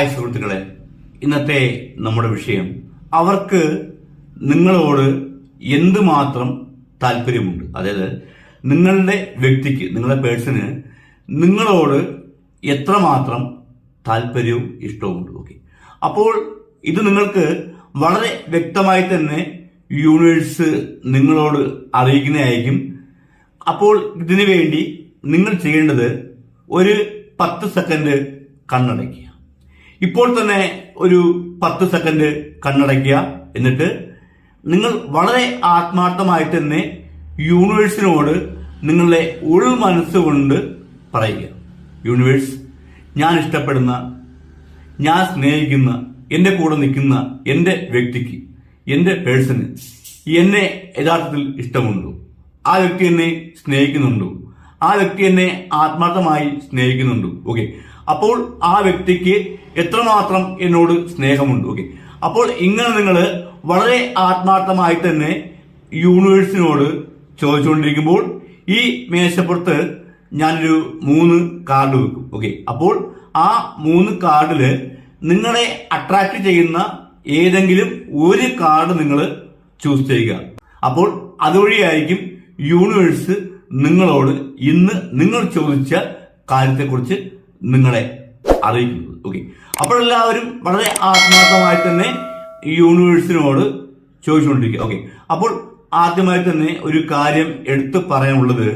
Hi സുഹൃത്തുക്കളെ, ഇന്നത്തെ നമ്മുടെ വിഷയം അവർക്ക് നിങ്ങളോട് എന്തുമാത്രം താല്പര്യമുണ്ട്. അതായത് നിങ്ങളുടെ വ്യക്തിക്ക്, നിങ്ങളുടെ പേഴ്സണ് നിങ്ങളോട് എത്രമാത്രം താല്പര്യവും ഇഷ്ടവുമുണ്ട്. ഓക്കെ, അപ്പോൾ ഇത് നിങ്ങൾക്ക് വളരെ വ്യക്തമായി തന്നെ യൂണിവേഴ്സ് നിങ്ങളോട് അറിയിക്കുന്നതായിരിക്കും. അപ്പോൾ ഇതിനു വേണ്ടി നിങ്ങൾ ചെയ്യേണ്ടത് ഒരു 10 സെക്കൻഡ് കണ്ണടയ്ക്കുക. ഇപ്പോൾ തന്നെ ഒരു 10 സെക്കൻഡ് കണ്ണടയ്ക്കുക. എന്നിട്ട് നിങ്ങൾ വളരെ ആത്മാർത്ഥമായിട്ട് തന്നെ യൂണിവേഴ്സിനോട് നിങ്ങളുടെ ഉൾ മനസ്സുകൊണ്ട് പറയുക, യൂണിവേഴ്സ്, ഞാൻ ഇഷ്ടപ്പെടുന്ന, ഞാൻ സ്നേഹിക്കുന്ന, എന്റെ കൂടെ നിൽക്കുന്ന എന്റെ വ്യക്തിക്ക്, എന്റെ പേഴ്സണ് എന്നെ യഥാർത്ഥത്തിൽ ഇഷ്ടമുണ്ടോ? ആ വ്യക്തി എന്നെ സ്നേഹിക്കുന്നുണ്ടോ? ആ വ്യക്തി എന്നെ ആത്മാർത്ഥമായി സ്നേഹിക്കുന്നുണ്ടോ? ഓക്കെ, അപ്പോൾ ആ വ്യക്തിക്ക് എത്രമാത്രം എന്നോട് സ്നേഹമുണ്ട്. ഓക്കെ, അപ്പോൾ ഇങ്ങനെ നിങ്ങൾ വളരെ ആത്മാർത്ഥമായി തന്നെ യൂണിവേഴ്സിനോട് ചോദിച്ചുകൊണ്ടിരിക്കുമ്പോൾ ഈ മേശപ്പുറത്ത് ഞാനൊരു 3 കാർഡ് വെക്കും. ഓക്കെ, അപ്പോൾ ആ 3 കാർഡില് നിങ്ങളെ അട്രാക്ട് ചെയ്യുന്ന ഏതെങ്കിലും ഒരു കാർഡ് നിങ്ങൾ ചൂസ് ചെയ്യുക. അപ്പോൾ അതുവഴിയായിരിക്കും യൂണിവേഴ്സ് നിങ്ങളോട് ഇന്ന് നിങ്ങൾ ചോദിച്ച കാര്യത്തെക്കുറിച്ച് നിങ്ങളെ അറിയിക്കുന്നത്. ഓക്കെ, അപ്പോൾ എല്ലാവരും വളരെ ആത്മാർത്ഥമായി തന്നെ യൂണിവേഴ്സിനോട് ചോദിച്ചുകൊണ്ടിരിക്കുക. ഓക്കെ, അപ്പോൾ ആദ്യമായി തന്നെ ഒരു കാര്യം എടുത്തു പറയാനുള്ളത്,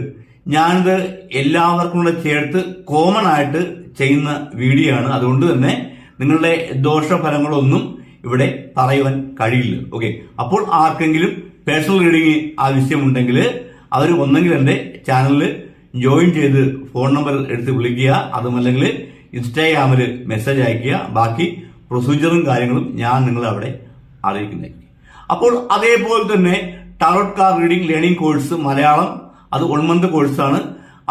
ഞാനിത് എല്ലാവർക്കും കൂടെ ചേർത്ത് കോമൺ ആയിട്ട് ചെയ്യുന്ന വീഡിയോ ആണ്. അതുകൊണ്ട് തന്നെ നിങ്ങളുടെ ദോഷഫലങ്ങളൊന്നും ഇവിടെ പറയുവാൻ കഴിയില്ല. ഓക്കെ, അപ്പോൾ ആർക്കെങ്കിലും പേഴ്സണൽ റീഡിംഗ് ആവശ്യമുണ്ടെങ്കിൽ അവർ ഒന്നെങ്കിൽ എന്റെ ചാനലിൽ ജോയിൻ ചെയ്ത് ഫോൺ നമ്പർ എടുത്ത് വിളിക്കുക, അതുമല്ലെങ്കിൽ ഇൻസ്റ്റാഗ്രാമിൽ മെസ്സേജ് അയക്കുക. ബാക്കി പ്രൊസീജിയറും കാര്യങ്ങളും ഞാൻ നിങ്ങളെ അവിടെ അറിയിക്കുന്നതായിരിക്കും. അപ്പോൾ അതേപോലെ തന്നെ tarot card reading learning course Malayalam, അത് 1 മന്ത് കോഴ്സാണ്.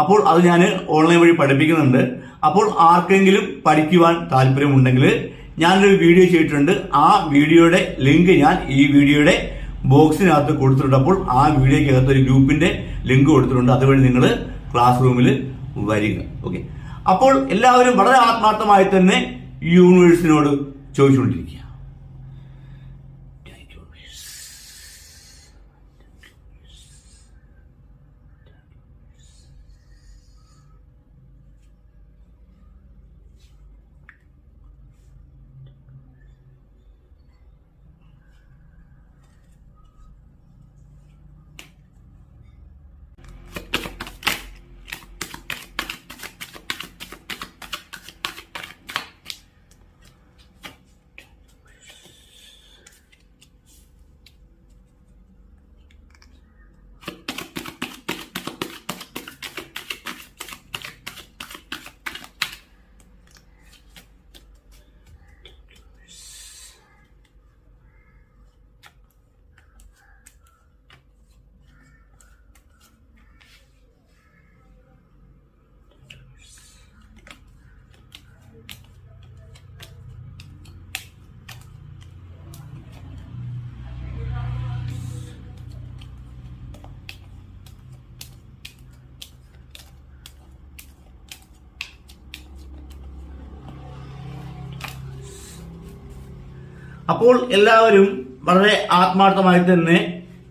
അപ്പോൾ അത് ഞാൻ ഓൺലൈൻ വഴി പഠിപ്പിക്കുന്നുണ്ട്. അപ്പോൾ ആർക്കെങ്കിലും പഠിക്കുവാൻ താല്പര്യമുണ്ടെങ്കിൽ ഞാനൊരു വീഡിയോ ചെയ്തിട്ടുണ്ട്. ആ വീഡിയോയുടെ ലിങ്ക് ഞാൻ ഈ വീഡിയോയുടെ ബോക്സിനകത്ത് കൊടുത്തിട്ടുണ്ട്. അപ്പോൾ ആ വീഡിയോക്കകത്ത് ഒരു ഗ്രൂപ്പിന്റെ ലിങ്ക് കൊടുത്തിട്ടുണ്ട്. അതുവഴി നിങ്ങൾ ക്ലാസ് റൂമിൽ വരിക. ഓക്കെ, അപ്പോൾ എല്ലാവരും വളരെ ആത്മാർത്ഥമായി തന്നെ യൂണിവേഴ്സിനോട് ചോദിച്ചുകൊണ്ടിരിക്കുക. അപ്പോൾ എല്ലാവരും വളരെ ആത്മാർത്ഥമായി തന്നെ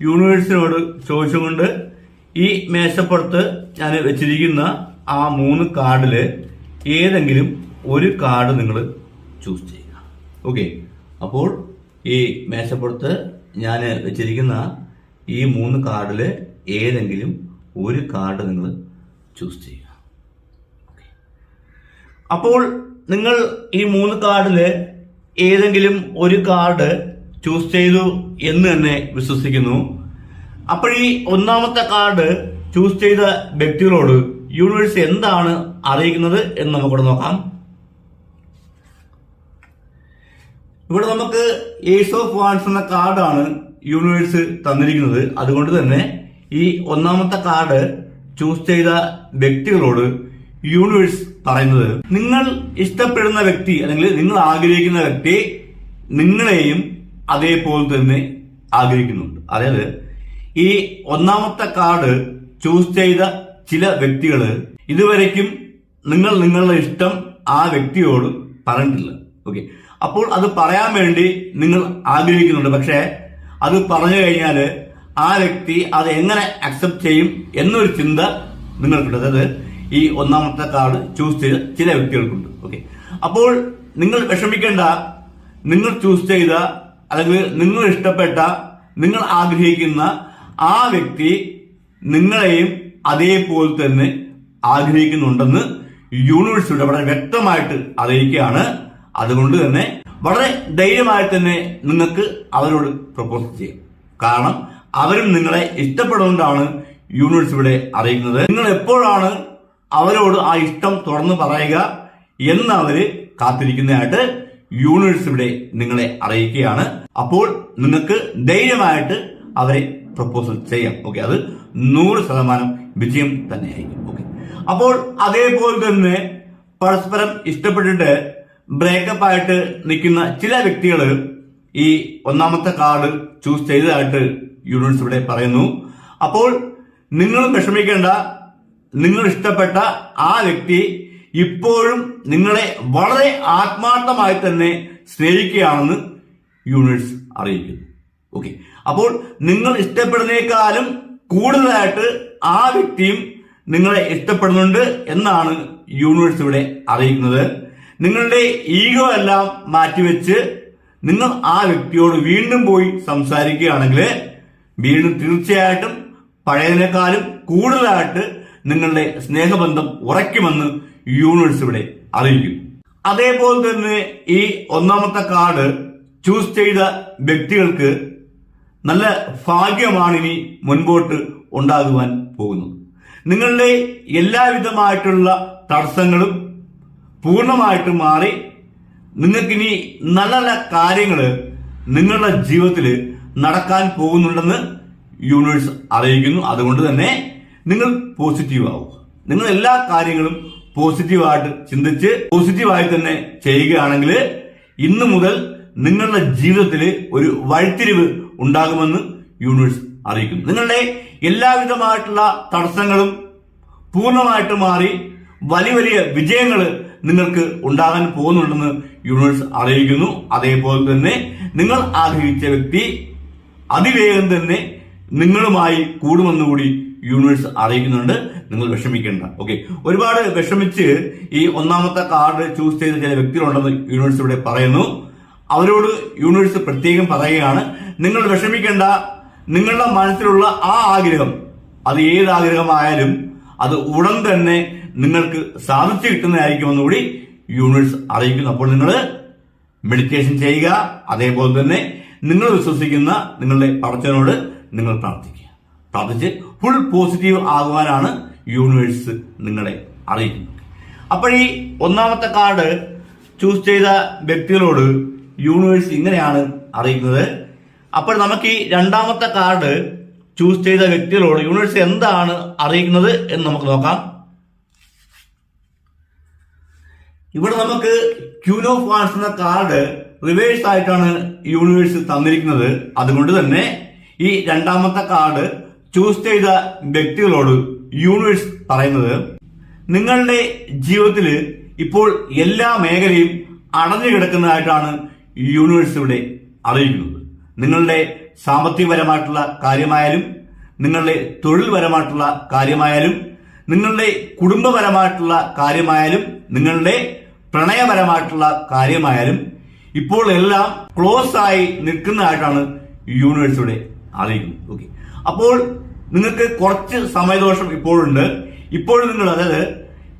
യൂണിവേഴ്സിനോട് ചോദിച്ചുകൊണ്ട് ഈ മേശപ്പുറത്ത് ഞാൻ വെച്ചിരിക്കുന്ന ആ 3 കാർഡില് ഏതെങ്കിലും ഒരു കാർഡ് നിങ്ങൾ ചൂസ് ചെയ്യുക. ഓക്കെ, അപ്പോൾ ഈ മേശപ്പുറത്ത് ഞാൻ വെച്ചിരിക്കുന്ന ഈ 3 കാർഡില് ഏതെങ്കിലും ഒരു കാർഡ് നിങ്ങൾ ചൂസ് ചെയ്യുക. അപ്പോൾ നിങ്ങൾ ഈ 3 കാർഡില് ഏതെങ്കിലും ഒരു കാർഡ് ചൂസ് ചെയ്തു എന്ന് തന്നെ വിശ്വസിക്കുന്നു. അപ്പോൾ ഈ 1ാമത്തെ കാർഡ് ചൂസ് ചെയ്ത വ്യക്തികളോട് യൂണിവേഴ്സ് എന്താണ് അറിയിക്കുന്നത് എന്ന് നമുക്കിവിടെ നോക്കാം. ഇവിടെ നമുക്ക് ഏസ് ഓഫ് വാൻസ് എന്ന കാർഡാണ് യൂണിവേഴ്സ് തന്നിരിക്കുന്നത്. അതുകൊണ്ട് തന്നെ ഈ 1ാമത്തെ കാർഡ് ചൂസ് ചെയ്ത വ്യക്തികളോട് യൂണിവേഴ്സ് പറയുന്നത്, നിങ്ങൾ ഇഷ്ടപ്പെടുന്ന വ്യക്തി അല്ലെങ്കിൽ നിങ്ങൾ ആഗ്രഹിക്കുന്ന വ്യക്തി നിങ്ങളെയും അതേപോലെ തന്നെ ആഗ്രഹിക്കുന്നുണ്ട്. അതായത് ഈ 1ാമത്തെ കാർഡ് ചൂസ് ചെയ്ത ചില വ്യക്തികള് ഇതുവരയ്ക്കും നിങ്ങളുടെ ഇഷ്ടം ആ വ്യക്തിയോട് പറഞ്ഞിട്ടില്ല. ഓക്കെ, അപ്പോൾ അത് പറയാൻ വേണ്ടി നിങ്ങൾ ആഗ്രഹിക്കുന്നുണ്ട്. പക്ഷേ അത് പറഞ്ഞു കഴിഞ്ഞാൽ ആ വ്യക്തി അത് എങ്ങനെ അക്സെപ്റ്റ് ചെയ്യും എന്നൊരു ചിന്ത നിങ്ങൾക്കുണ്ട്. അതായത് ഈ ഒന്നാമത്തെ കാർഡ് ചൂസ് ചെയ്ത ചില വ്യക്തികൾക്കുണ്ട്. ഓക്കെ, അപ്പോൾ നിങ്ങൾ വിഷമിക്കേണ്ട. നിങ്ങൾ ചൂസ് ചെയ്ത അല്ലെങ്കിൽ നിങ്ങൾ ഇഷ്ടപ്പെട്ട, നിങ്ങൾ ആഗ്രഹിക്കുന്ന ആ വ്യക്തി നിങ്ങളെയും അതേപോലെ തന്നെ ആഗ്രഹിക്കുന്നുണ്ടെന്ന് യൂണിവേഴ്സിറ്റി വളരെ വ്യക്തമായിട്ട് അറിയിക്കുകയാണ്. അതുകൊണ്ട് തന്നെ വളരെ ധൈര്യമായി തന്നെ നിങ്ങൾക്ക് അവരോട് പ്രപ്പോസ് ചെയ്യാം. കാരണം അവരും നിങ്ങളെ ഇഷ്ടപ്പെടുന്നതുകൊണ്ടാണ് യൂണിവേഴ്സ് ഇവിടെ അറിയിക്കുന്നത്. നിങ്ങൾ എപ്പോഴാണ് അവരോട് ആ ഇഷ്ടം തുറന്നു പറയുക എന്ന് അവര് കാത്തിരിക്കുന്നതായിട്ട് യൂണിവേഴ്സ് ഇവിടെ നിങ്ങളെ അറിയിക്കുകയാണ്. അപ്പോൾ നിങ്ങൾക്ക് ധൈര്യമായിട്ട് അവരെ പ്രപ്പോസൽ ചെയ്യാം. ഓക്കെ, അത് 100% വിജയം തന്നെയായിരിക്കും. ഓക്കെ, അപ്പോൾ അതേപോലെ തന്നെ പരസ്പരം ഇഷ്ടപ്പെട്ടിട്ട് ബ്രേക്കപ്പ് ആയിട്ട് നിൽക്കുന്ന ചില വ്യക്തികൾ ഈ ഒന്നാമത്തെ കാർഡ് ചൂസ് ചെയ്തതായിട്ട് യൂണിവേഴ്സ് ഇവിടെ പറയുന്നു. അപ്പോൾ നിങ്ങളും വിഷമിക്കേണ്ട. നിങ്ങൾ ഇഷ്ടപ്പെട്ട ആ വ്യക്തി ഇപ്പോഴും നിങ്ങളെ വളരെ ആത്മാർത്ഥമായി തന്നെ സ്നേഹിക്കുകയാണെന്ന് യൂണിവേഴ്സ് അറിയിക്കുന്നു. ഓക്കെ, അപ്പോൾ നിങ്ങൾ ഇഷ്ടപ്പെടുന്നേക്കാളും കൂടുതലായിട്ട് ആ വ്യക്തിയും നിങ്ങളെ ഇഷ്ടപ്പെടുന്നുണ്ട് എന്നാണ് യൂണിവേഴ്സ് ഇവിടെ അറിയിക്കുന്നത്. നിങ്ങളുടെ ഈഗോ എല്ലാം മാറ്റിവെച്ച് നിങ്ങൾ ആ വ്യക്തിയോട് വീണ്ടും പോയി സംസാരിക്കുകയാണെങ്കിൽ വീണ്ടും തീർച്ചയായിട്ടും പഴയതിനേക്കാളും കൂടുതലായിട്ട് നിങ്ങളുടെ സ്നേഹബന്ധം ഉറയ്ക്കുമെന്ന് യൂണിവേഴ്സ് ഇവിടെ അറിയിക്കും. അതേപോലെ തന്നെ ഈ ഒന്നാമത്തെ കാർഡ് ചൂസ് ചെയ്ത വ്യക്തികൾക്ക് നല്ല ഭാഗ്യമാണ് ഇനി മുൻപോട്ട് ഉണ്ടാകുവാൻ പോകുന്നത്. നിങ്ങളുടെ എല്ലാവിധമായിട്ടുള്ള തടസ്സങ്ങളും പൂർണ്ണമായിട്ടും മാറി നിങ്ങൾക്കിനി നല്ല നല്ല കാര്യങ്ങൾ നിങ്ങളുടെ ജീവിതത്തിൽ നടക്കാൻ പോകുന്നുണ്ടെന്ന് യൂണിവേഴ്സ് അറിയിക്കുന്നു. അതുകൊണ്ട് തന്നെ നിങ്ങൾ പോസിറ്റീവ് ആവുക. നിങ്ങൾ എല്ലാ കാര്യങ്ങളും പോസിറ്റീവായിട്ട് ചിന്തിച്ച് പോസിറ്റീവായി തന്നെ ചെയ്യുകയാണെങ്കിൽ ഇന്നു മുതൽ നിങ്ങളുടെ ജീവിതത്തിൽ ഒരു വഴിത്തിരിവ് ഉണ്ടാകുമെന്ന് യൂണിവേഴ്സ് അറിയിക്കുന്നു. നിങ്ങളുടെ എല്ലാവിധമായിട്ടുള്ള തടസ്സങ്ങളും പൂർണ്ണമായിട്ട് മാറി വലിയ വലിയ വിജയങ്ങൾ നിങ്ങൾക്ക് ഉണ്ടാകാൻ പോകുന്നുണ്ടെന്ന് യൂണിവേഴ്സ് അറിയിക്കുന്നു. അതേപോലെ തന്നെ നിങ്ങൾ ആഗ്രഹിച്ച വ്യക്തി അതിവേഗം തന്നെ നിങ്ങളുമായി കൂടുമെന്നുകൂടി യൂണിവേഴ്സ് അറിയിക്കുന്നുണ്ട്. നിങ്ങൾ വിഷമിക്കേണ്ട. ഓക്കെ, ഒരുപാട് വിഷമിച്ച് ഈ ഒന്നാമത്തെ കാർഡ് ചൂസ് ചെയ്ത ചില വ്യക്തികളുണ്ടെന്ന് യൂണിവേഴ്സ് ഇവിടെ പറയുന്നു. അവരോട് യൂണിവേഴ്സ് പ്രത്യേകം പറയുകയാണ്, നിങ്ങൾ വിഷമിക്കേണ്ട. നിങ്ങളുടെ മനസ്സിലുള്ള ആ ആഗ്രഹം, അത് ഏത് ആഗ്രഹമായാലും അത് ഉടൻ തന്നെ നിങ്ങൾക്ക് സാധിച്ചു കിട്ടുന്നതായിരിക്കുമെന്നുകൂടി യൂണിവേഴ്സ് അറിയിക്കുന്നു. അപ്പോൾ നിങ്ങൾ മെഡിറ്റേഷൻ ചെയ്യുക. അതേപോലെ തന്നെ നിങ്ങൾ വിശ്വസിക്കുന്ന നിങ്ങളുടെ പടച്ചവനോട് നിങ്ങൾ പ്രാർത്ഥിച്ച് ഫുൾ പോസിറ്റീവ് ആകുവാനാണ് യൂണിവേഴ്സ് നിങ്ങളെ അറിയിക്കുന്നത്. അപ്പോൾ ഈ ഒന്നാമത്തെ കാർഡ് ചൂസ് ചെയ്ത വ്യക്തികളോട് യൂണിവേഴ്സ് ഇങ്ങനെയാണ് അറിയിക്കുന്നത്. അപ്പോൾ നമുക്ക് ഈ രണ്ടാമത്തെ കാർഡ് ചൂസ് ചെയ്ത വ്യക്തികളോട് യൂണിവേഴ്സ് എന്താണ് അറിയിക്കുന്നത് എന്ന് നമുക്ക് നോക്കാം. ഇവിടെ നമുക്ക് ക്യൂൻ ഓഫ് വാൻസ് എന്ന കാർഡ് റിവേഴ്സ് ആയിട്ടാണ് യൂണിവേഴ്സ് തന്നിരിക്കുന്നത്. അതുകൊണ്ട് തന്നെ ഈ രണ്ടാമത്തെ കാർഡ് ചൂസ് ചെയ്ത വ്യക്തികളോട് യൂണിവേഴ്സ് പറയുന്നത്, നിങ്ങളുടെ ജീവിതത്തിൽ ഇപ്പോൾ എല്ലാ മേഖലയും അടഞ്ഞു കിടക്കുന്നതായിട്ടാണ് യൂണിവേഴ്സ് ഇവിടെ അറിയിക്കുന്നത്. നിങ്ങളുടെ സാമ്പത്തികപരമായിട്ടുള്ള കാര്യമായാലും, നിങ്ങളുടെ തൊഴിൽപരമായിട്ടുള്ള കാര്യമായാലും, നിങ്ങളുടെ കുടുംബപരമായിട്ടുള്ള കാര്യമായാലും, നിങ്ങളുടെ പ്രണയപരമായിട്ടുള്ള കാര്യമായാലും ഇപ്പോൾ എല്ലാം ക്ലോസ് ആയി നിൽക്കുന്നതായിട്ടാണ് യൂണിവേഴ്സ് ഇവിടെ അറിയിക്കുന്നത്. ഓക്കെ, അപ്പോൾ നിങ്ങൾക്ക് കുറച്ച് സമയദോഷം ഇപ്പോഴുണ്ട്. ഇപ്പോൾ നിങ്ങൾ, അതായത്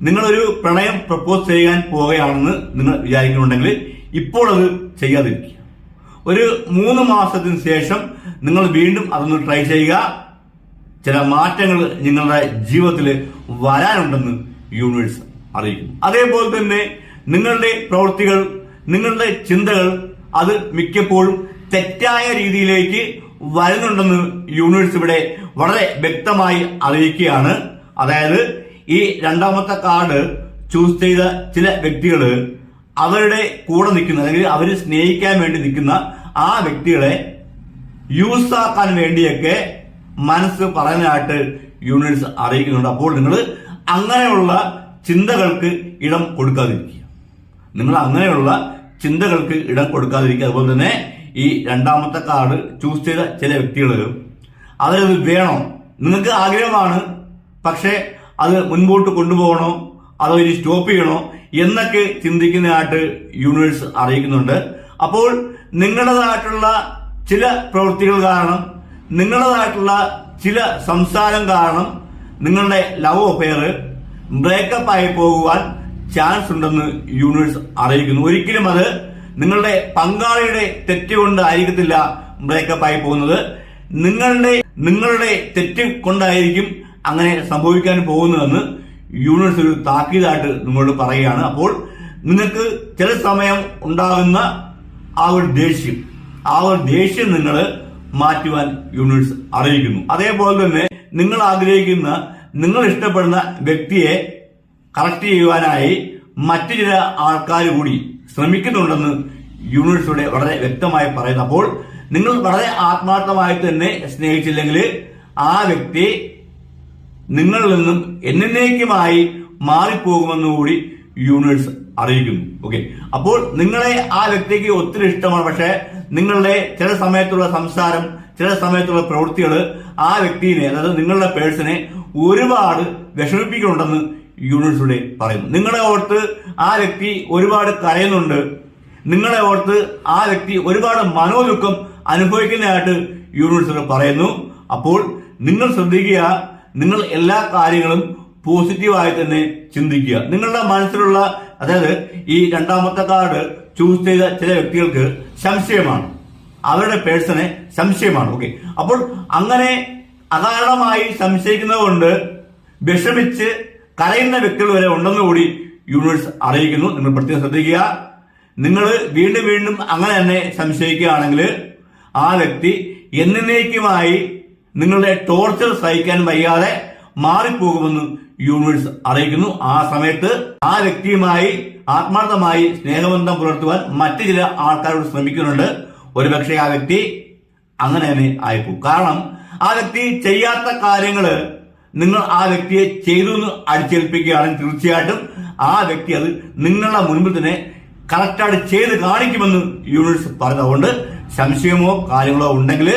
നിങ്ങളൊരു പ്രണയം പ്രപ്പോസ് ചെയ്യാൻ പോവുകയാണെന്ന് നിങ്ങൾ വിചാരിക്കുന്നുണ്ടെങ്കിൽ ഇപ്പോൾ അത് ചെയ്യാതിരിക്കുക. ഒരു 3 മാസത്തിന് ശേഷം നിങ്ങൾ വീണ്ടും അതൊന്ന് ട്രൈ ചെയ്യുക. ചില മാറ്റങ്ങൾ നിങ്ങളുടെ ജീവിതത്തിൽ വരാനുണ്ടെന്ന് യൂണിവേഴ്സ് അറിയിക്കുന്നു. അതേപോലെ തന്നെ നിങ്ങളുടെ പ്രവൃത്തികൾ, നിങ്ങളുടെ ചിന്തകൾ അത് മിക്കപ്പോഴും തെറ്റായ രീതിയിലേക്ക് വരുന്നുണ്ടെന്ന് യൂണിവേഴ്സ് ഇവിടെ വളരെ വ്യക്തമായി അറിയിക്കുകയാണ്. അതായത് ഈ രണ്ടാമത്തെ കാർഡ് ചൂസ് ചെയ്ത ചില വ്യക്തികൾ അവരുടെ കൂടെ നിൽക്കുന്ന, അല്ലെങ്കിൽ അവർ സ്നേഹിക്കാൻ വേണ്ടി നിൽക്കുന്ന ആ വ്യക്തികളെ യൂസ് ആക്കാൻ വേണ്ടിയൊക്കെ മനസ്സ് പറയുന്നതായിട്ട് യൂണിവേഴ്സ് അറിയിക്കുന്നുണ്ട്. അപ്പോൾ നിങ്ങൾ അങ്ങനെയുള്ള ചിന്തകൾക്ക് ഇടം കൊടുക്കാതിരിക്കുക. നിങ്ങൾ അങ്ങനെയുള്ള ചിന്തകൾക്ക് ഇടം കൊടുക്കാതിരിക്കുക. അതുപോലെ തന്നെ ഈ രണ്ടാമത്തെ കാർഡ് ചൂസ് ചെയ്ത ചില വ്യക്തികൾ അവരത് വേണോ, നിങ്ങൾക്ക് ആഗ്രഹമാണ്, പക്ഷെ അത് മുൻപോട്ട് കൊണ്ടുപോകണോ അതോ ഇനി സ്റ്റോപ്പ് ചെയ്യണോ എന്നൊക്കെ ചിന്തിക്കുന്നതായിട്ട് യൂണിവേഴ്സ് അറിയിക്കുന്നുണ്ട്. അപ്പോൾ നിങ്ങളുടേതായിട്ടുള്ള ചില പ്രവൃത്തികൾ കാരണം, നിങ്ങളുടേതായിട്ടുള്ള ചില സംസാരം കാരണം നിങ്ങളുടെ ലവ് അഫെയർ ബ്രേക്കപ്പ് ആയി പോകുവാൻ ചാൻസ് ഉണ്ടെന്ന് യൂണിവേഴ്സ് അറിയിക്കുന്നു. ഒരിക്കലും അത് നിങ്ങളുടെ പങ്കാളിയുടെ തെറ്റ് കൊണ്ട് ആയിരിക്കത്തില്ല ബ്രേക്കപ്പ് ആയി പോകുന്നത്, നിങ്ങളുടെ തെറ്റ് കൊണ്ടായിരിക്കും അങ്ങനെ സംഭവിക്കാൻ പോകുന്നതെന്ന് യൂണിവേഴ്സ് ഒരു താക്കീതായിട്ട് നിങ്ങളോട് പറയുകയാണ്. അപ്പോൾ നിങ്ങൾക്ക് ചില സമയം ഉണ്ടാകുന്ന ആ ഒരു ദേഷ്യം നിങ്ങൾ മാറ്റുവാൻ യൂണിവേഴ്സ് അറിയിക്കുന്നു. അതേപോലെ തന്നെ നിങ്ങൾ ആഗ്രഹിക്കുന്ന, നിങ്ങൾ ഇഷ്ടപ്പെടുന്ന വ്യക്തിയെ കറക്റ്റ് ചെയ്യുവാനായി മറ്റു ചില ആൾക്കാർ കൂടി ശ്രമിക്കുന്നുണ്ടെന്ന് യൂണിവേഴ്സിലൂടെ വളരെ വ്യക്തമായി പറയുന്നു. അപ്പോൾ നിങ്ങൾ വളരെ ആത്മാർത്ഥമായി തന്നെ സ്നേഹിച്ചില്ലെങ്കിൽ ആ വ്യക്തി നിങ്ങളിൽ നിന്നും എന്നേക്കുമായി മാറിപ്പോകുമെന്നുകൂടി യൂണിവേഴ്സ് അറിയിക്കുന്നു. ഓക്കെ, അപ്പോൾ നിങ്ങളെ ആ വ്യക്തിക്ക് ഒത്തിരി ഇഷ്ടമാണ്, പക്ഷെ നിങ്ങളുടെ ചില സമയത്തുള്ള സംസാരം, ചില സമയത്തുള്ള പ്രവൃത്തികൾ ആ വ്യക്തിയെ, അതായത് നിങ്ങളുടെ പേഴ്സണെ ഒരുപാട് വിഷമിപ്പിക്കുന്നുണ്ടെന്ന് യൂണിവേഴ്സിലൂടെ പറയുന്നു. നിങ്ങളെ ഓർത്ത് ആ വ്യക്തി ഒരുപാട് കരയുന്നുണ്ട്, നിങ്ങളെ ഓർത്ത് ആ വ്യക്തി ഒരുപാട് മനോദുഃഖം അനുഭവിക്കുന്നതായിട്ട് യൂണിവേഴ്സിലൂടെ പറയുന്നു. അപ്പോൾ നിങ്ങൾ ശ്രദ്ധിക്കുക, നിങ്ങൾ എല്ലാ കാര്യങ്ങളും പോസിറ്റീവായി തന്നെ ചിന്തിക്കുക. നിങ്ങളുടെ മനസ്സിലുള്ള, അതായത് ഈ രണ്ടാമത്തെ കാർഡ് ചൂസ് ചെയ്ത ചില വ്യക്തികൾക്ക് സംശയമാണ്, അവരുടെ പേഴ്സണെ സംശയമാണ്. ഓക്കെ, അപ്പോൾ അങ്ങനെ അകാരണമായി സംശയിക്കുന്നത് കൊണ്ട് വിഷമിച്ച് കരയുന്ന വ്യക്തികൾ വരെ ഉണ്ടെന്ന് കൂടി യൂണിവേഴ്സ് അറിയിക്കുന്നു. നിങ്ങൾ പ്രത്യേകം ശ്രദ്ധിക്കുക. നിങ്ങൾ വീണ്ടും വീണ്ടും അങ്ങനെ തന്നെ സംശയിക്കുകയാണെങ്കിൽ ആ വ്യക്തി എന്നേക്കുമായി നിങ്ങളുടെ ടോർച്ചർ സഹിക്കാൻ വയ്യാതെ മാറിപ്പോകുമെന്ന് യൂണിവേഴ്സ് അറിയിക്കുന്നു. ആ സമയത്ത് ആ വ്യക്തിയുമായി ആത്മാർത്ഥമായി സ്നേഹബന്ധം പുലർത്തുവാൻ മറ്റു ചില ആൾക്കാരോട് ശ്രമിക്കുന്നുണ്ട്. ഒരുപക്ഷെ ആ വ്യക്തി അങ്ങനെ തന്നെ ആയിപ്പോകും. കാരണം ആ വ്യക്തി ചെയ്യാത്ത കാര്യങ്ങള് നിങ്ങൾ ആ വ്യക്തിയെ ചെയ്തു എന്ന് അടിച്ചേൽപ്പിക്കുകയാണെങ്കിൽ തീർച്ചയായിട്ടും ആ വ്യക്തി അത് നിങ്ങളുടെ മുൻപിൽ തന്നെ കറക്റ്റായിട്ട് ചെയ്ത് കാണിക്കുമെന്ന് യൂണിവേഴ്സ് പറഞ്ഞു. അതുകൊണ്ട് സംശയമോ കാര്യങ്ങളോ ഉണ്ടെങ്കിൽ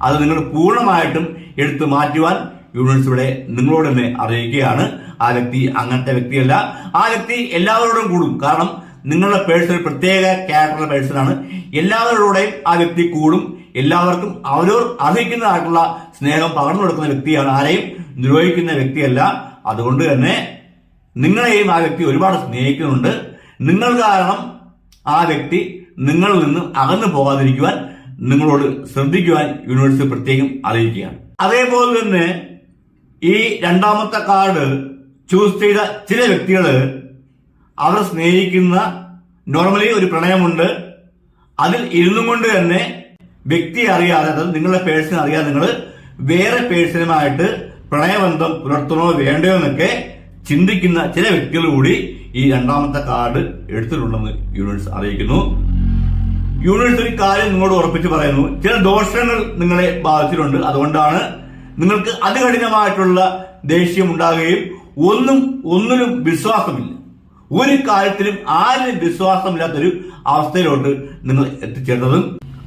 അത് നിങ്ങൾ പൂർണ്ണമായിട്ടും എടുത്തു മാറ്റുവാൻ യൂണിവേഴ്സ് ഇവിടെ നിങ്ങളോട് തന്നെ അറിയിക്കുകയാണ്. ആ വ്യക്തി അങ്ങനത്തെ വ്യക്തിയല്ല, ആ വ്യക്തി എല്ലാവരോടും കൂടും. കാരണം നിങ്ങളുടെ പേഴ്സൺ പ്രത്യേക ക്യാരക്ടറുള്ള പേഴ്സണാണ്. എല്ലാവരോടെയും ആ വ്യക്തി കൂടും. എല്ലാവർക്കും അവരോർ അർഹിക്കുന്നതായിട്ടുള്ള സ്നേഹം പകർന്നു കൊടുക്കുന്ന വ്യക്തിയാണ്, ആരെയും ദ്രോഹിക്കുന്ന വ്യക്തിയല്ല. അതുകൊണ്ട് തന്നെ നിങ്ങളെയും ആ വ്യക്തി ഒരുപാട് സ്നേഹിക്കുന്നുണ്ട്. നിങ്ങൾ കാരണം ആ വ്യക്തി നിങ്ങളിൽ നിന്ന് അകന്നു പോകാതിരിക്കുവാൻ നിങ്ങളോട് ശ്രദ്ധിക്കുവാൻ യൂണിവേഴ്സ് പ്രത്യേകം അറിയിക്കുകയാണ്. അതേപോലെ തന്നെ ഈ രണ്ടാമത്തെ കാർഡ് ചൂസ് ചെയ്ത ചില വ്യക്തികള് അവർ സ്നേഹിക്കുന്ന, നോർമലി ഒരു പ്രണയമുണ്ട്, അതിൽ ഇരുന്നും കൊണ്ട് തന്നെ വ്യക്തിയെ അറിയാതെ, അതായത് നിങ്ങളുടെ പേഴ്സണെ അറിയാതെ നിങ്ങൾ വേറെ പേഴ്സണുമായിട്ട് പ്രണയബന്ധം പുലർത്തണോ വേണ്ടയോ എന്നൊക്കെ ചിന്തിക്കുന്ന ചില വ്യക്തികൾ കൂടി ഈ രണ്ടാമത്തെ കാർഡ് എടുത്തിട്ടുണ്ടെന്ന് യൂണിവേഴ്സ് അറിയിക്കുന്നു. യൂണിവേഴ്സ് ഒരു കാര്യം നിങ്ങളോട് ഉറപ്പിച്ച് പറയുന്നു, ചില ദോഷങ്ങൾ നിങ്ങളെ ബാധിച്ചിട്ടുണ്ട്. അതുകൊണ്ടാണ് നിങ്ങൾക്ക് അതികഠിനമായിട്ടുള്ള ദേഷ്യം ഉണ്ടാകുകയും ഒന്നിനും വിശ്വാസമില്ല, ഒരു കാര്യത്തിലും ആരിലും വിശ്വാസമില്ലാത്തൊരു അവസ്ഥയിലോട്ട് നിങ്ങൾ എത്തിച്ചേർന്നതും,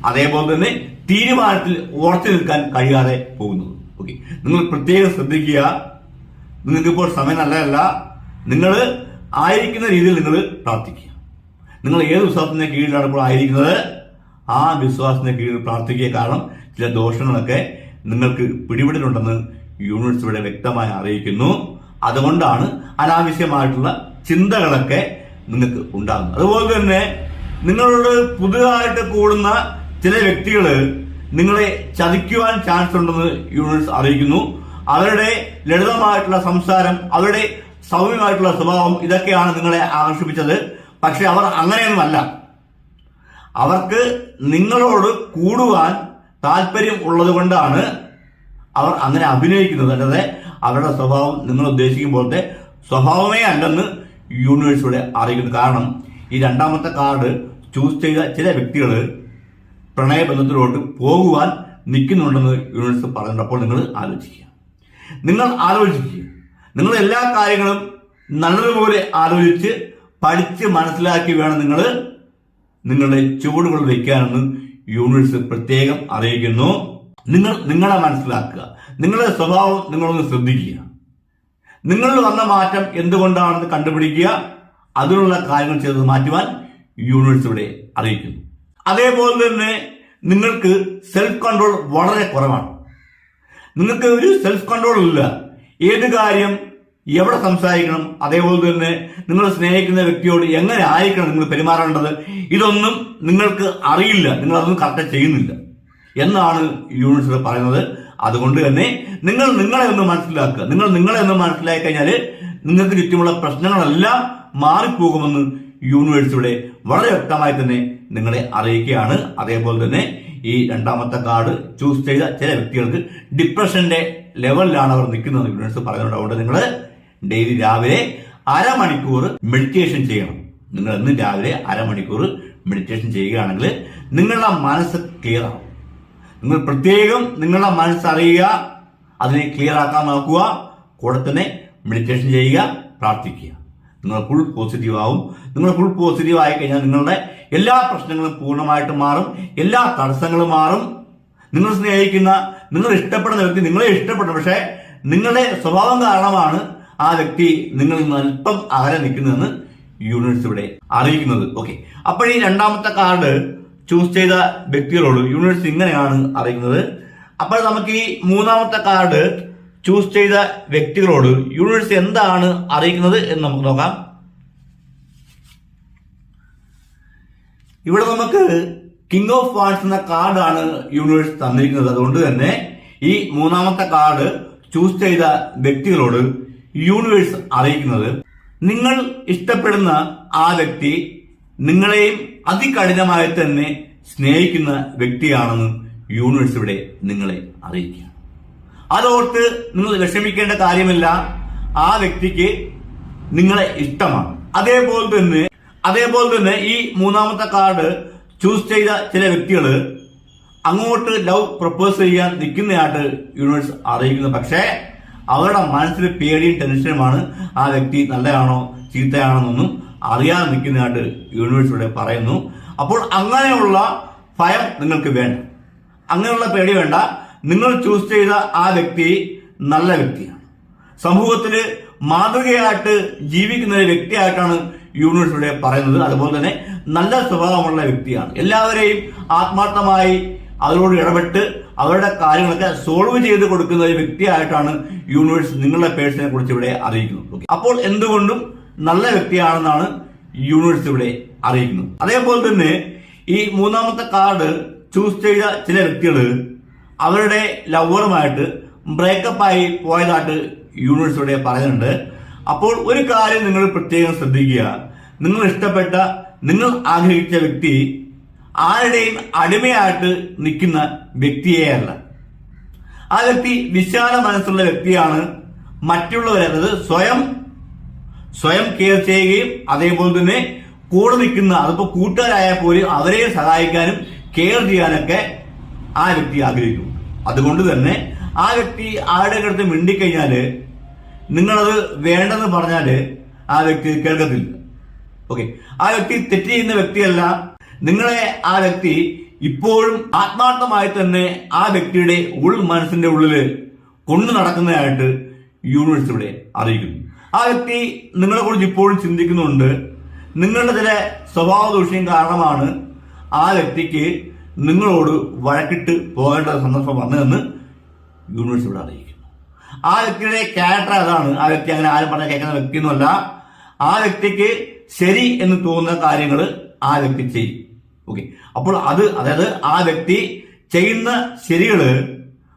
അതേപോലെ തന്നെ തീരുമാനത്തിൽ ഉറച്ചു നിൽക്കാൻ കഴിയാതെ പോകുന്നത്. ഓക്കെ, നിങ്ങൾ പ്രത്യേകം ശ്രദ്ധിക്കുക. നിങ്ങൾക്കിപ്പോൾ സമയം നല്ലതല്ല. നിങ്ങൾ ആയിരിക്കുന്ന രീതിയിൽ നിങ്ങൾ പ്രാർത്ഥിക്കുക. നിങ്ങൾ ഏത് വിശ്വാസത്തിന്റെ കീഴിലാണ് ഇപ്പോൾ ആയിരിക്കുന്നത് ആ വിശ്വാസത്തിന്റെ കീഴിൽ പ്രാർത്ഥിക്കുക. കാരണം ചില ദോഷങ്ങളൊക്കെ നിങ്ങൾക്ക് പിടിപെട്ടിട്ടുണ്ടെന്ന് യൂണിവേഴ്സ് ഇവിടെ വ്യക്തമായി അറിയിക്കുന്നു. അതുകൊണ്ടാണ് അനാവശ്യമായിട്ടുള്ള ചിന്തകളൊക്കെ നിങ്ങൾക്ക് ഉണ്ടാകുന്നത്. അതുപോലെ തന്നെ നിങ്ങളോട് പുതുതായിട്ട് കൂടുന്ന ചില വ്യക്തികള് നിങ്ങളെ ചതിക്കുവാൻ ചാൻസ് ഉണ്ടെന്ന് യൂണിവേഴ്സ് അറിയിക്കുന്നു. അവരുടെ ലളിതമായിട്ടുള്ള സംസാരം, അവരുടെ സൗമ്യമായിട്ടുള്ള സ്വഭാവം, ഇതൊക്കെയാണ് നിങ്ങളെ ആകർഷിപ്പിച്ചത്. പക്ഷെ അവർ അങ്ങനെയൊന്നുമല്ല. അവർക്ക് നിങ്ങളോട് കൂടുവാൻ താല്പര്യം ഉള്ളത് കൊണ്ടാണ് അവർ അങ്ങനെ അഭിനയിക്കുന്നത്. അല്ലാതെ അവരുടെ സ്വഭാവം നിങ്ങൾ ഉദ്ദേശിക്കുമ്പോഴത്തെ സ്വഭാവമേ അല്ലെന്ന് യൂണിവേഴ്സിലൂടെ അറിയിക്കുന്നു. കാരണം ഈ രണ്ടാമത്തെ കാർഡ് ചൂസ് ചെയ്ത ചില വ്യക്തികൾ പ്രണയബന്ധത്തിലോട്ട് പോകുവാൻ നിൽക്കുന്നുണ്ടെന്ന് യൂണിവേഴ്സ് പറയുന്നുണ്ട്. അപ്പോൾ നിങ്ങൾ ആലോചിക്കുക. നിങ്ങൾ എല്ലാ കാര്യങ്ങളും നല്ലതുപോലെ ആലോചിച്ച് പഠിച്ച് മനസ്സിലാക്കി വേണം നിങ്ങൾ നിങ്ങളുടെ ചുവടുകൾ വയ്ക്കാനെന്ന് യൂണിവേഴ്സ് പ്രത്യേകം അറിയിക്കുന്നു. നിങ്ങളെ മനസ്സിലാക്കുക, നിങ്ങളുടെ സ്വഭാവം നിങ്ങളൊന്ന് ശ്രദ്ധിക്കുക, നിങ്ങളിൽ വന്ന മാറ്റം എന്തുകൊണ്ടാണെന്ന് കണ്ടുപിടിക്കുക, അതിനുള്ള കാര്യങ്ങൾ ചെയ്ത് മാറ്റുവാൻ യൂണിവേഴ്സ് ഇവിടെ അറിയിക്കുന്നു. അതേപോലെ തന്നെ നിങ്ങൾക്ക് സെൽഫ് കൺട്രോൾ വളരെ കുറവാണ്. നിങ്ങൾക്ക് ഒരു സെൽഫ് കൺട്രോൾ ഇല്ല. ഏത് കാര്യം എവിടെ സംസാരിക്കണം, അതേപോലെ തന്നെ നിങ്ങൾ സ്നേഹിക്കുന്ന വ്യക്തിയോട് എങ്ങനെ ആയിരിക്കണം നിങ്ങൾ പെരുമാറേണ്ടത്, ഇതൊന്നും നിങ്ങൾക്ക് അറിയില്ല. നിങ്ങൾ അതൊന്നും കറക്റ്റ് ചെയ്യുന്നില്ല എന്നാണ് യൂണിവേഴ്സ് പറയുന്നത്. അതുകൊണ്ട് തന്നെ നിങ്ങൾ നിങ്ങളെ ഒന്ന് മനസ്സിലാക്കുക. നിങ്ങളെ ഒന്ന് മനസ്സിലാക്കി കഴിഞ്ഞാൽ നിങ്ങൾക്ക് ചുറ്റുമുള്ള പ്രശ്നങ്ങളെല്ലാം മാറിപ്പോകുമെന്ന് യൂണിവേഴ്സ് ഇവിടെ വളരെ വ്യക്തമായി തന്നെ നിങ്ങളെ അറിയിക്കുകയാണ്. അതേപോലെ തന്നെ ഈ രണ്ടാമത്തെ കാർഡ് ചൂസ് ചെയ്ത ചില വ്യക്തികൾക്ക് ഡിപ്രഷന്റെ ലെവലിലാണ് അവർ നിൽക്കുന്നത് യൂണിവേഴ്സ് പറയുന്നുണ്ട്. അതുകൊണ്ട് നിങ്ങൾ ഡെയിലി രാവിലെ അരമണിക്കൂർ മെഡിറ്റേഷൻ ചെയ്യണം. നിങ്ങൾ ഇന്ന് രാവിലെ അരമണിക്കൂർ മെഡിറ്റേഷൻ ചെയ്യുകയാണെങ്കിൽ നിങ്ങളുടെ മനസ്സ് ക്ലിയർ ആവും. നിങ്ങൾ പ്രത്യേകം നിങ്ങളുടെ മനസ്സറിയുക, അതിനെ ക്ലിയർ ആക്കാൻ നോക്കുക, കൂടെ തന്നെ മെഡിറ്റേഷൻ ചെയ്യുക, പ്രാർത്ഥിക്കുക. നിങ്ങൾ ഫുൾ പോസിറ്റീവ് ആവും. നിങ്ങൾ ഫുൾ പോസിറ്റീവ് ആയി കഴിഞ്ഞാൽ നിങ്ങളുടെ എല്ലാ പ്രശ്നങ്ങളും പൂർണ്ണമായിട്ട് മാറും, എല്ലാ തടസ്സങ്ങളും മാറും. നിങ്ങൾ സ്നേഹിക്കുന്ന, നിങ്ങൾ ഇഷ്ടപ്പെടുന്ന വ്യക്തി നിങ്ങളെ ഇഷ്ടപ്പെടും, പക്ഷെ നിങ്ങളുടെ സ്വഭാവം കാരണമാണ് ആ വ്യക്തി നിങ്ങളിൽ നിന്ന് അല്പം അകലെ നിൽക്കുന്നതെന്ന് യൂണിവേഴ്സ് ഇവിടെ അറിയിക്കുന്നത്. ഓക്കെ, അപ്പോൾ ഈ രണ്ടാമത്തെ കാർഡ് ചൂസ് ചെയ്ത വ്യക്തികളോട് യൂണിവേഴ്സ് ഇങ്ങനെയാണ് അറിയിക്കുന്നത്. അപ്പോൾ നമുക്ക് ഈ മൂന്നാമത്തെ കാർഡ് ചൂസ് ചെയ്ത വ്യക്തികളോട് യൂണിവേഴ്സ് എന്താണ് അറിയിക്കുന്നത് എന്ന് നമുക്ക് നോക്കാം. ഇവിടെ നമുക്ക് കിങ് ഓഫ് വാൻഡ്സ് എന്ന കാർഡാണ് യൂണിവേഴ്സ് തന്നിരിക്കുന്നത്. അതുകൊണ്ട് തന്നെ ഈ മൂന്നാമത്തെ കാർഡ് ചൂസ് ചെയ്ത വ്യക്തികളോട് യൂണിവേഴ്സ് അറിയിക്കുന്നത്, നിങ്ങൾ ഇഷ്ടപ്പെടുന്ന ആ വ്യക്തി നിങ്ങളെയും അതികഠിനമായി തന്നെ സ്നേഹിക്കുന്ന വ്യക്തിയാണെന്ന് യൂണിവേഴ്സ് ഇവിടെ നിങ്ങളെ അറിയിക്കുക. അതോർത്ത് നിങ്ങൾ വിഷമിക്കേണ്ട കാര്യമില്ല. ആ വ്യക്തിക്ക് നിങ്ങളെ ഇഷ്ടമാണ്. അതേപോലെ തന്നെ ഈ മൂന്നാമത്തെ കാർഡ് ചൂസ് ചെയ്ത ചില വ്യക്തികള് അങ്ങോട്ട് ലവ് പ്രപ്പോസ് ചെയ്യാൻ നിൽക്കുന്നതായിട്ട് യൂണിവേഴ്സ് അറിയിക്കുന്നു. പക്ഷേ അവരുടെ മനസ്സിൽ പേടിയും ടെൻഷനുമാണ്. ആ വ്യക്തി നല്ലതാണോ ചീത്തയാണെന്നൊന്നും അറിയാതെ നിൽക്കുന്നതായിട്ട് യൂണിവേഴ്സ് ഇവിടെ പറയുന്നു. അപ്പോൾ അങ്ങനെയുള്ള ഭയം നിങ്ങൾക്ക് വേണ്ട, അങ്ങനെയുള്ള പേടി വേണ്ട. നിങ്ങൾ ചൂസ് ചെയ്ത ആ വ്യക്തി നല്ല വ്യക്തിയാണ്, സമൂഹത്തില് മാതൃകയായിട്ട് ജീവിക്കുന്ന ഒരു വ്യക്തിയായിട്ടാണ് യൂണിവേഴ്സ് ഇവിടെ പറയുന്നത്. അതുപോലെ തന്നെ നല്ല സ്വഭാവമുള്ള വ്യക്തിയാണ്. എല്ലാവരെയും ആത്മാർത്ഥമായി അവരോട് ഇടപെട്ട് അവരുടെ കാര്യങ്ങളൊക്കെ സോൾവ് ചെയ്ത് കൊടുക്കുന്ന ഒരു വ്യക്തിയായിട്ടാണ് യൂണിവേഴ്സ് നിങ്ങളുടെ പേഴ്സണെ കുറിച്ച് ഇവിടെ അറിയിക്കുന്നത്. അപ്പോൾ എന്തുകൊണ്ടും നല്ല വ്യക്തിയാണെന്നാണ് യൂണിവേഴ്സ് ഇവിടെ അറിയിക്കുന്നത്. അതേപോലെ തന്നെ ഈ മൂന്നാമത്തെ കാർഡ് ചൂസ് ചെയ്ത ചില വ്യക്തികൾ അവരുടെ ലവറുമായിട്ട് ബ്രേക്കപ്പ് ആയി പോയതായിട്ട് യൂണിവേഴ്സ് ഇവിടെ പറയുന്നുണ്ട്. അപ്പോൾ ഒരു കാര്യം നിങ്ങൾ പ്രത്യേകം ശ്രദ്ധിക്കുക, നിങ്ങൾ ഇഷ്ടപ്പെട്ട, നിങ്ങൾ ആഗ്രഹിച്ച വ്യക്തി ആരുടെയും അടിമയായിട്ട് നിൽക്കുന്ന വ്യക്തിയെയല്ല. ആ വ്യക്തി വിശാല മനസ്സുള്ള വ്യക്തിയാണ്. മറ്റുള്ളവരെ, അതായത് സ്വയം കെയർ ചെയ്യുകയും അതേപോലെ തന്നെ കൂടെ നിൽക്കുന്ന, അതിപ്പോ കൂട്ടുകാരായാൽ പോലും അവരെ സഹായിക്കാനും കെയർ ചെയ്യാനൊക്കെ ആ വ്യക്തി ആഗ്രഹിക്കും. അതുകൊണ്ട് തന്നെ ആ വ്യക്തി ആരുടെ അടുത്ത് മിണ്ടിക്കഴിഞ്ഞാല് നിങ്ങളത് വേണ്ടെന്ന് പറഞ്ഞാല് ആ വ്യക്തി കേൾക്കത്തില്ല. ഓക്കെ, ആ വ്യക്തി തെറ്റ് ചെയ്യുന്ന വ്യക്തിയല്ല. നിങ്ങളെ ആ വ്യക്തി ഇപ്പോഴും ആത്മാർത്ഥമായി തന്നെ ആ വ്യക്തിയുടെ മനസ്സിന്റെ ഉള്ളില് കൊണ്ടു നടക്കുന്നതായിട്ട് യൂണിവേഴ്സ് ഇവിടെ അറിയിക്കുന്നു. ആ വ്യക്തി നിങ്ങളെ കുറിച്ച് ഇപ്പോഴും ചിന്തിക്കുന്നുണ്ട്. നിങ്ങളുടെ ചില സ്വഭാവ ദൂഷ്യം കാരണമാണ് ആ വ്യക്തിക്ക് നിങ്ങളോട് വഴക്കിട്ട് പോകേണ്ട സന്ദർഭം വന്നതെന്ന് യൂണിവേഴ്സ് ഇവിടെ അറിയിക്കുന്നു. ആ വ്യക്തിയുടെ ക്യാരക്ടർ അതാണ്. ആ വ്യക്തി അങ്ങനെ ആരും പറഞ്ഞ കേൾക്കുന്ന വ്യക്തിയൊന്നുമല്ല. ആ വ്യക്തിക്ക് ശരി എന്ന് തോന്നുന്ന കാര്യങ്ങൾ ആ വ്യക്തി ചെയ്യും. ഓക്കെ, അപ്പോൾ അതായത് ആ വ്യക്തി ചെയ്യുന്ന ശരികള്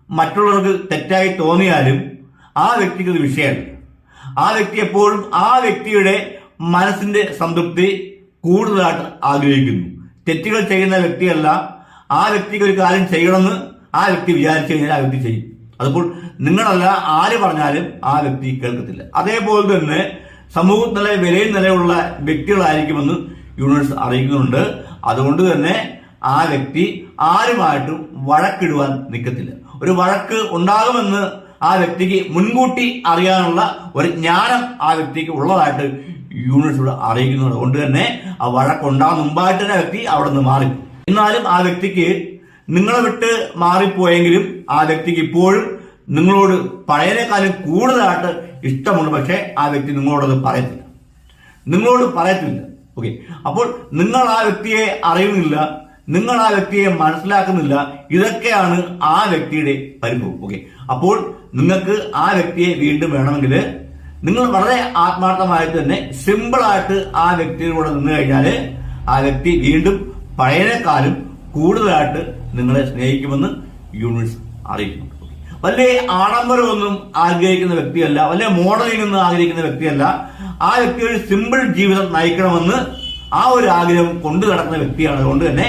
മറ്റുള്ളവർക്ക് തെറ്റായി തോന്നിയാലും ആ വ്യക്തിക്ക് ഒരു വിഷയമല്ല. ആ വ്യക്തി എപ്പോഴും ആ വ്യക്തിയുടെ മനസ്സിന്റെ സംതൃപ്തി കൂടുതലായിട്ട് ആഗ്രഹിക്കുന്നു. തെറ്റുകൾ ചെയ്യുന്ന വ്യക്തിയല്ല. ആ വ്യക്തിക്ക് ഒരു കാര്യം ചെയ്യണമെന്ന് ആ വ്യക്തി വിചാരിച്ചു കഴിഞ്ഞാൽ ആ വ്യക്തി ചെയ്യും. അതിപ്പോൾ നിങ്ങളല്ല, ആര് പറഞ്ഞാലും ആ വ്യക്തി കേൾക്കത്തില്ല. അതേപോലെ തന്നെ സമൂഹത്തിലെ വിലയും നിലയുള്ള വ്യക്തികളായിരിക്കുമെന്ന് യൂണിവേഴ്സ് അറിയിക്കുന്നുണ്ട്. അതുകൊണ്ട് തന്നെ ആ വ്യക്തി ആരുമായിട്ടും വഴക്കിടുവാൻ നിൽക്കത്തില്ല. ഒരു വഴക്ക് ഉണ്ടാകുമെന്ന് ആ വ്യക്തിക്ക് മുൻകൂട്ടി അറിയാനുള്ള ഒരു ജ്ഞാനം ആ വ്യക്തിക്ക് ഉള്ളതായിട്ട് യൂണിവേഴ്സ് ഇവിടെ അറിയിക്കുന്നത്. അതുകൊണ്ട് തന്നെ ആ വഴക്കുണ്ടാകുന്ന മുമ്പായിട്ട് തന്നെ വ്യക്തി അവിടെ നിന്ന് മാറി. എന്നാലും ആ വ്യക്തിക്ക് നിങ്ങളെ വിട്ട് മാറിപ്പോയെങ്കിലും ആ വ്യക്തിക്ക് ഇപ്പോഴും നിങ്ങളോട് പഴയതിനേക്കാളും കൂടുതലായിട്ട് ഇഷ്ടമുണ്ട്. പക്ഷെ ആ വ്യക്തി നിങ്ങളോടത് പറയത്തില്ല. ഓക്കെ, അപ്പോൾ നിങ്ങൾ ആ വ്യക്തിയെ അറിയുന്നില്ല, നിങ്ങൾ ആ വ്യക്തിയെ മനസ്സിലാക്കുന്നില്ല. ഇതൊക്കെയാണ് ആ വ്യക്തിയുടെ പരിഭവം. ഓക്കെ, അപ്പോൾ നിങ്ങൾക്ക് ആ വ്യക്തിയെ വീണ്ടും വേണമെങ്കിൽ നിങ്ങൾ വളരെ ആത്മാർത്ഥമായിട്ട് തന്നെ സിമ്പിളായിട്ട് ആ വ്യക്തിയോട് നിന്ന് കഴിഞ്ഞാൽ ആ വ്യക്തി വീണ്ടും പഴയതിനേക്കാളും കൂടുതലായിട്ട് നിങ്ങളെ സ്നേഹിക്കുമെന്ന് യൂണിവേഴ്സ് അറിയിക്കുന്നു. വലിയ ആഡംബരമൊന്നും ആഗ്രഹിക്കുന്ന വ്യക്തിയല്ല, വലിയ മോഡലിംഗ് ഒന്നും ആഗ്രഹിക്കുന്ന വ്യക്തിയല്ല. ആ വ്യക്തി ഒരു സിമ്പിൾ ജീവിതം നയിക്കണമെന്ന് ആ ഒരു ആഗ്രഹം കൊണ്ടു നടക്കുന്ന വ്യക്തിയാണ്. അതുകൊണ്ട് തന്നെ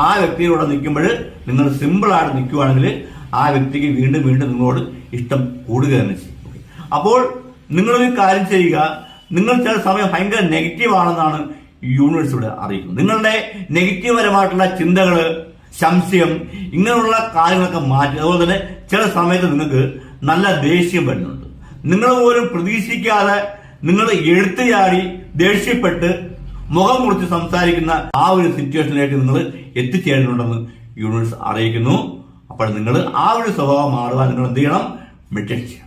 ആ വ്യക്തിയോട് നിൽക്കുമ്പോൾ നിങ്ങൾ സിമ്പിളായിട്ട് നിൽക്കുകയാണെങ്കിൽ ആ വ്യക്തിക്ക് വീണ്ടും വീണ്ടും നിങ്ങളോട് ഇഷ്ടം കൂടുക തന്നെ ചെയ്യും. അപ്പോൾ നിങ്ങളൊരു കാര്യം ചെയ്യുക, നിങ്ങൾ ചില സമയം ഭയങ്കര നെഗറ്റീവ് ആണെന്നാണ് യൂണിവേഴ്സ് ഇവിടെ അറിയിക്കുന്നത്. നിങ്ങളുടെ നെഗറ്റീവ് പരമായിട്ടുള്ള ചിന്തകള്, സംശയം, ഇങ്ങനെയുള്ള കാര്യങ്ങളൊക്കെ മാറ്റി. അതുപോലെ തന്നെ ചില സമയത്ത് നിങ്ങൾക്ക് നല്ല ദേഷ്യം വരുന്നുണ്ട്. നിങ്ങൾ പോലും പ്രതീക്ഷിക്കാതെ നിങ്ങൾ എടുത്തു ചാടി ദേഷ്യപ്പെട്ട് മുഖം മുറിച്ച് സംസാരിക്കുന്ന ആ ഒരു സിറ്റുവേഷനിലേക്ക് നിങ്ങൾ എത്തിച്ചേരുന്നുണ്ടെന്ന് യൂണിവേഴ്സ് അറിയിക്കുന്നു. അപ്പോൾ നിങ്ങൾ ആ ഒരു സ്വഭാവം മാറുവാൻ നിങ്ങൾ എന്ത് ചെയ്യണം? മെഡിറ്റേഷൻ ചെയ്യണം.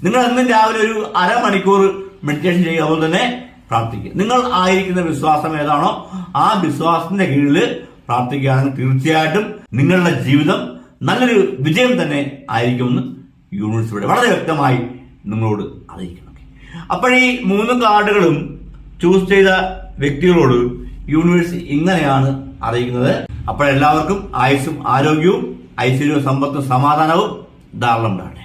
നിങ്ങൾ എന്നും രാവിലെ ഒരു അരമണിക്കൂർ മെഡിറ്റേഷൻ ചെയ്യുക. അതുപോലെ തന്നെ പ്രാർത്ഥിക്കുക. നിങ്ങൾ ആയിരിക്കുന്ന വിശ്വാസം ഏതാണോ ആ വിശ്വാസത്തിന്റെ കീഴിൽ പ്രാർത്ഥിക്കുകയാണെങ്കിൽ തീർച്ചയായിട്ടും നിങ്ങളുടെ ജീവിതം നല്ലൊരു വിജയം തന്നെ ആയിരിക്കുമെന്ന് യൂണിവേഴ്സ് ഇവിടെ വളരെ വ്യക്തമായി നിങ്ങളോട് അറിയിക്കണം. അപ്പോൾ ഈ 3 കാർഡുകളും ചൂസ് ചെയ്ത വ്യക്തികളോട് യൂണിവേഴ്സ് ഇങ്ങനെയാണ് അറിയിക്കുന്നത്. അപ്പോൾ എല്ലാവർക്കും ആയുസ്സും ആരോഗ്യവും ഐശ്വര്യവും സമ്പത്തും സമാധാനവും ധാരാളം വേണം.